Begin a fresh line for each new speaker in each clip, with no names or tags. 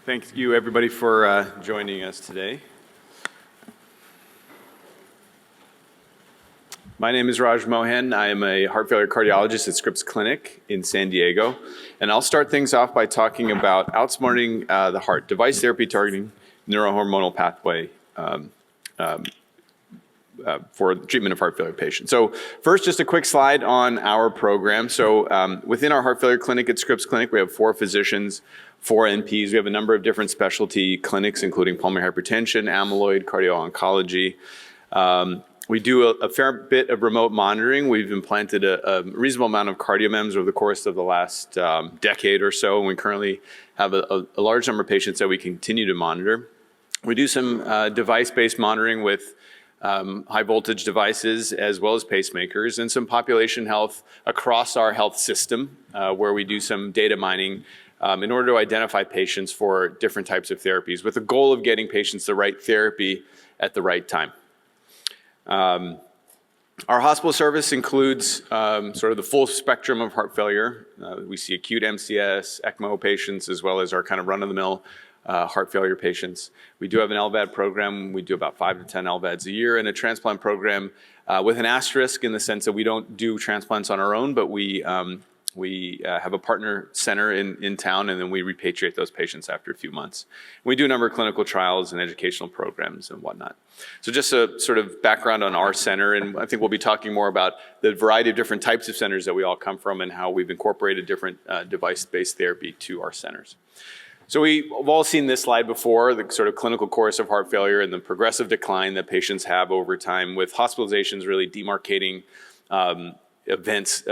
Thank you, everybody, for joining us today. My name is Rajeev Mohan. I am a heart failure cardiologist at Scripps Clinic in San Diego. And I'll start things off by talking about outsmarting the heart, device therapy targeting neurohormonal pathway for the treatment of heart failure patients. So first, just a quick slide on our program. So within our heart failure clinic at Scripps Clinic, we have 4 physicians, 4 NPs. We have a number of different specialty clinics, including pulmonary hypertension, amyloid, cardio-oncology. We do a fair bit of remote monitoring. We've implanted a reasonable amount of CardioMEMs over the course of the last decade or so, and we currently have a large number of patients that we continue to monitor. We do some device-based monitoring with high voltage devices as well as pacemakers, and some population health across our health system where we do some data mining in order to identify patients for different types of therapies with the goal of getting patients the right therapy at the right time. Our hospital service includes sort of the full spectrum of heart failure. We see acute MCS, ECMO patients, as well as our kind of run-of-the-mill heart failure patients. We do have an LVAD program. We do about 5 to 10 LVADs a year, and a transplant program with an asterisk in the sense that we don't do transplants on our own, but we have a partner center in town, and then we repatriate those patients after a few months. We do a number of clinical trials and educational programs and whatnot. So just a sort of background on our center, and I think we'll be talking more about the variety of different types of centers that we all come from and how we've incorporated different device-based therapy to our centers. So we've all seen this slide before, the sort of clinical course of heart failure and the progressive decline that patients have over time, with hospitalizations really demarcating events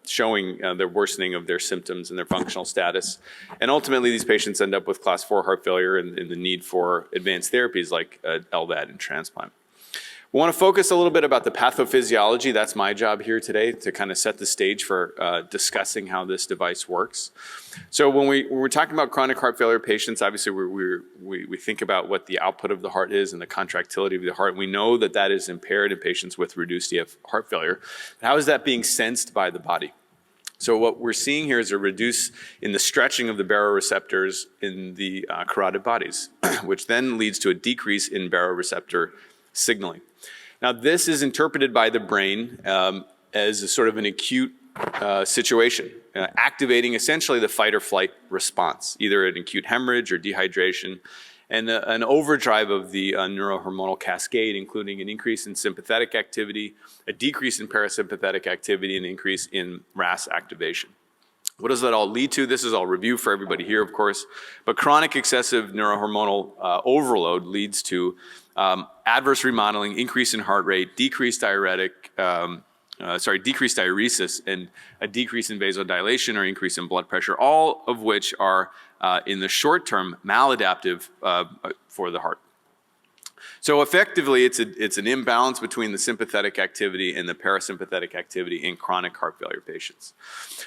showing the worsening of their symptoms and their functional status. And ultimately, these patients end up with class 4 heart failure and the need for advanced therapies like LVAD and transplant. We want to focus a little bit about the pathophysiology. That's my job here today, to kind of set the stage for discussing how this device works. So when we're talking about chronic heart failure patients, obviously we think about what the output of the heart is and the contractility of the heart. We know that that is impaired in patients with reduced EF heart failure. How is that being sensed by the body? So what we're seeing here is a reduce in the stretching of the baroreceptors in the carotid bodies, which then leads to a decrease in baroreceptor signaling. Now, this is interpreted by the brain as a sort of an acute situation, activating essentially the fight or flight response, either an acute hemorrhage or dehydration, and an overdrive of the neurohormonal cascade, including an increase in sympathetic activity, a decrease in parasympathetic activity, and an increase in RAS activation. What does that all lead to? This is all review for everybody here, of course, but chronic excessive neurohormonal overload leads to adverse remodeling, increase in heart rate, decreased diuresis, and a decrease in vasodilation or increase in blood pressure, all of which are, in the short term, maladaptive for the heart. So effectively, it's an imbalance between the sympathetic activity and the parasympathetic activity in chronic heart failure patients.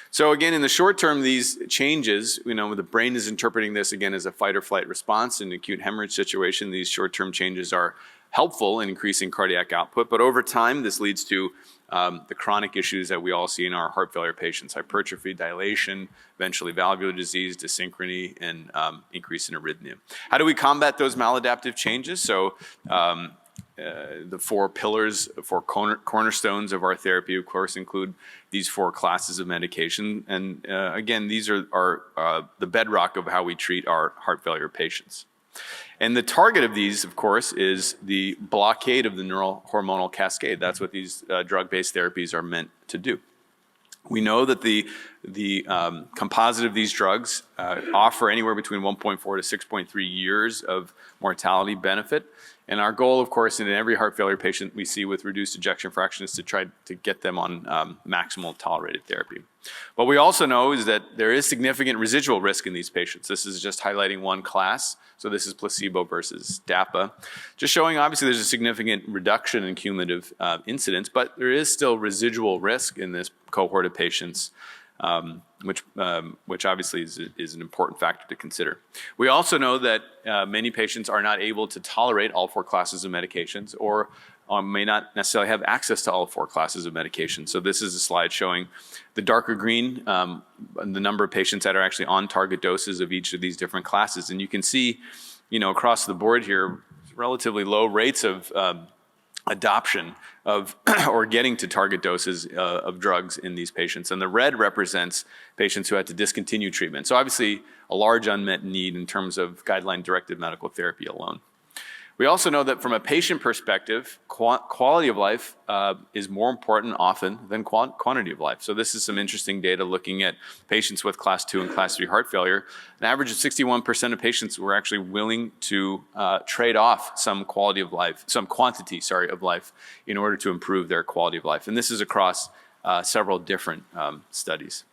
So again, in the short term, these changes, the brain is interpreting this again as a fight or flight response. In an acute hemorrhage situation, these short-term changes are helpful in increasing cardiac output, but over time, this leads to the chronic issues that we all see in our heart failure patients: hypertrophy, dilation, eventually valvular disease, dysynchrony, and increase in arrhythmia. How do we combat those maladaptive changes? So the 4 pillars, 4 cornerstones of our therapy, of course, include these 4 classes of medication. And again, these are the bedrock of how we treat our heart failure patients. And the target of these, of course, is the blockade of the neurohormonal cascade. That's what these drug-based therapies are meant to do. We know that the composite of these drugs offer anywhere between 1.4 to 6.3 years of mortality benefit. And our goal, of course, in every heart failure patient we see with reduced ejection fraction is to try to get them on maximal tolerated therapy. What we also know is that there is significant residual risk in these patients. This is just highlighting one class. So this is placebo versus DAPA, just showing obviously there's a significant reduction in cumulative incidence, but there is still residual risk in this cohort of patients which obviously is an important factor to consider. We also know that many patients are not able to tolerate all four classes of medications or may not necessarily have access to all four classes of medication. So this is a slide showing the darker green, the number of patients that are actually on target doses of each of these different classes. And you can see, across the board here, relatively low rates of adoption of or getting to target doses of drugs in these patients. And the red represents patients who had to discontinue treatment. So obviously a large unmet need in terms of guideline-directed medical therapy alone. We also know that from a patient perspective, quality of life is more important often than quantity of life. So this is some interesting data looking at patients with class 2 and class 3 heart failure. An average of 61% of patients were actually willing to trade off some quantity of life in order to improve their quality of life. And this is across several different studies.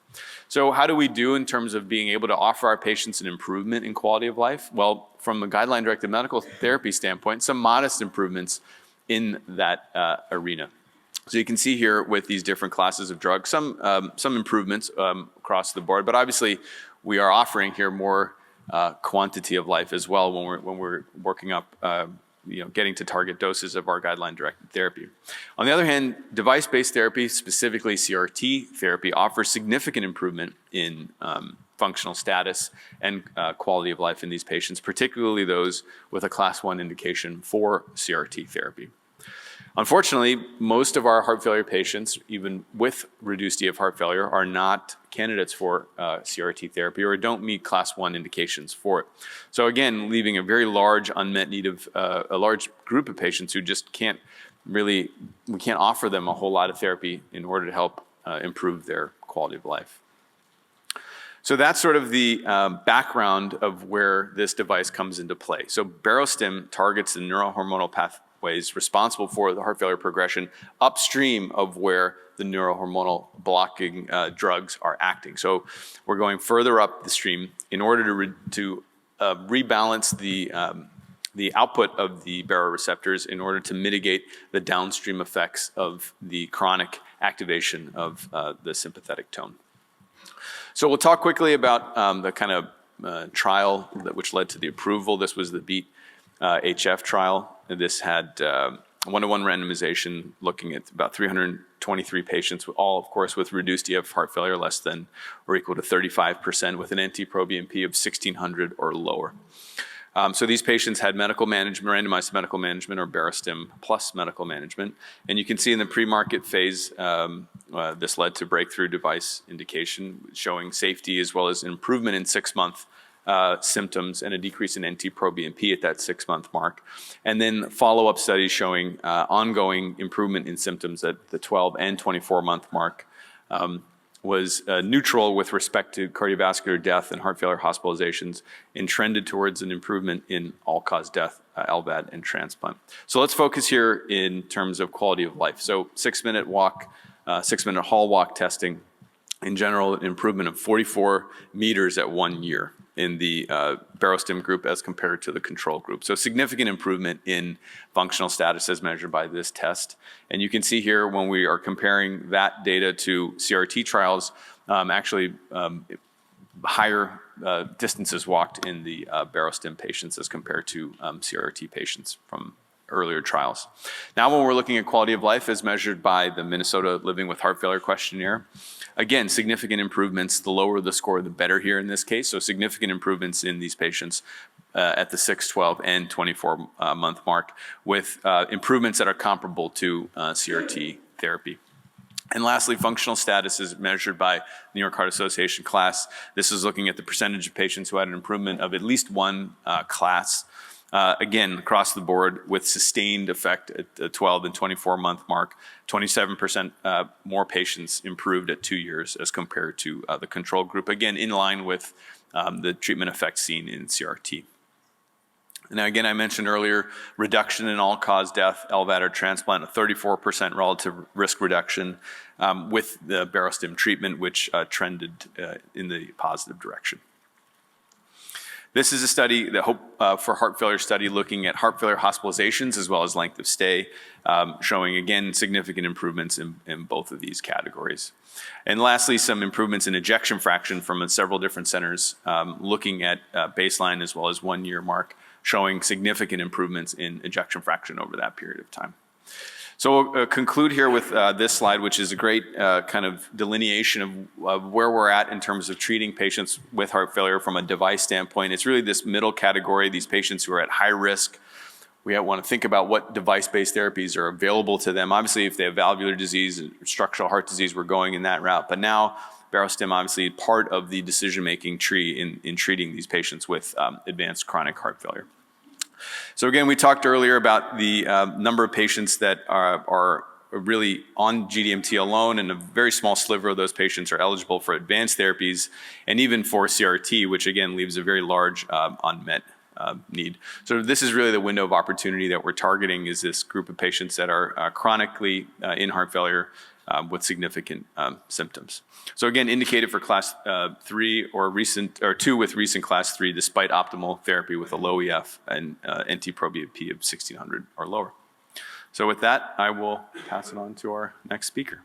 So how do we do in terms of being able to offer our patients an improvement in quality of life? Well, from a guideline-directed medical therapy standpoint, some modest improvements in that arena. So you can see here with these different classes of drugs, some improvements across the board, but obviously we are offering here more quantity of life as well when we're working up getting to target doses of our guideline-directed therapy. On the other hand, device-based therapy, specifically CRT therapy, offers significant improvement in functional status and quality of life in these patients, particularly those with a class 1 indication for CRT therapy. Unfortunately, most of our heart failure patients, even with reduced EF heart failure, are not candidates for CRT therapy or don't meet class 1 indications for it. So again, leaving a very large unmet need of a large group of patients who just we can't offer them a whole lot of therapy in order to help improve their quality of life. So that's sort of the background of where this device comes into play. So Barostim targets the neurohormonal pathways responsible for the heart failure progression upstream of where the neurohormonal blocking drugs are acting. So we're going further up the stream in order to rebalance the output of the baroreceptors in order to mitigate the downstream effects of the chronic activation of the sympathetic tone. So we'll talk quickly about the kind of trial which led to the approval. This was the BEAT-HF trial. This had one-to-one randomization looking at about 323 patients, all of course with reduced EF heart failure less than or equal to 35% with an NT-proBNP of 1600 or lower. So these patients had medical management, randomized medical management, or Barostim plus medical management. And you can see in the pre-market phase, this led to breakthrough device indication showing safety as well as an improvement in 6-month symptoms and a decrease in NT-proBNP at that 6-month mark. And then follow-up studies showing ongoing improvement in symptoms at the 12 and 24-month mark. Was neutral with respect to cardiovascular death and heart failure hospitalizations and trended towards an improvement in all-cause death, LVAD, and transplant. So let's focus here in terms of quality of life. So 6-minute walk, 6-minute hall walk testing, in general, an improvement of 44 meters at 1 year in the Barostim group as compared to the control group. So significant improvement in functional status as measured by this test. And you can see here when we are comparing that data to CRT trials, higher distances walked in the Barostim patients as compared to CRT patients from earlier trials. Now when we're looking at quality of life as measured by the Minnesota Living with Heart Failure questionnaire, again, significant improvements. The lower the score, the better here in this case. So significant improvements in these patients at the 6, 12, and 24-month mark with improvements that are comparable to CRT therapy. And lastly, functional status is measured by New York Heart Association class. This is looking at the percentage of patients who had an improvement of at least one class. Again, across the board with sustained effect at the 12 and 24-month mark, 27% more patients improved at 2 years as compared to the control group. Again, in line with the treatment effect seen in CRT. Now, again, I mentioned earlier, reduction in all-cause death, LVAD or transplant, a 34% relative risk reduction with the Barostim treatment, which trended in the positive direction. This is a study, the Hope for Heart Failure study, looking at heart failure hospitalizations as well as length of stay, showing, again, significant improvements in both of these categories. And lastly, some improvements in ejection fraction from several different centers, looking at baseline as well as 1 year mark, showing significant improvements in ejection fraction over that period of time. So we'll conclude here with this slide, which is a great kind of delineation of where we're at in terms of treating patients with heart failure from a device standpoint. It's really this middle category, these patients who are at high risk. We want to think about what device-based therapies are available to them. Obviously, if they have valvular disease, structural heart disease, we're going in that route. But now, Barostim obviously part of the decision-making tree in treating these patients with advanced chronic heart failure. So again, we talked earlier about the number of patients that are really on GDMT alone, and a very small sliver of those patients are eligible for advanced therapies, and even for CRT, which again leaves a very large unmet need. So this is really the window of opportunity that we're targeting, is this group of patients that are chronically in heart failure with significant symptoms. So again, indicated for class 3 or 2 with recent class 3, despite optimal therapy with a low EF and NT-proBNP of 1600 or lower. So with that, I will pass it on to our next speaker.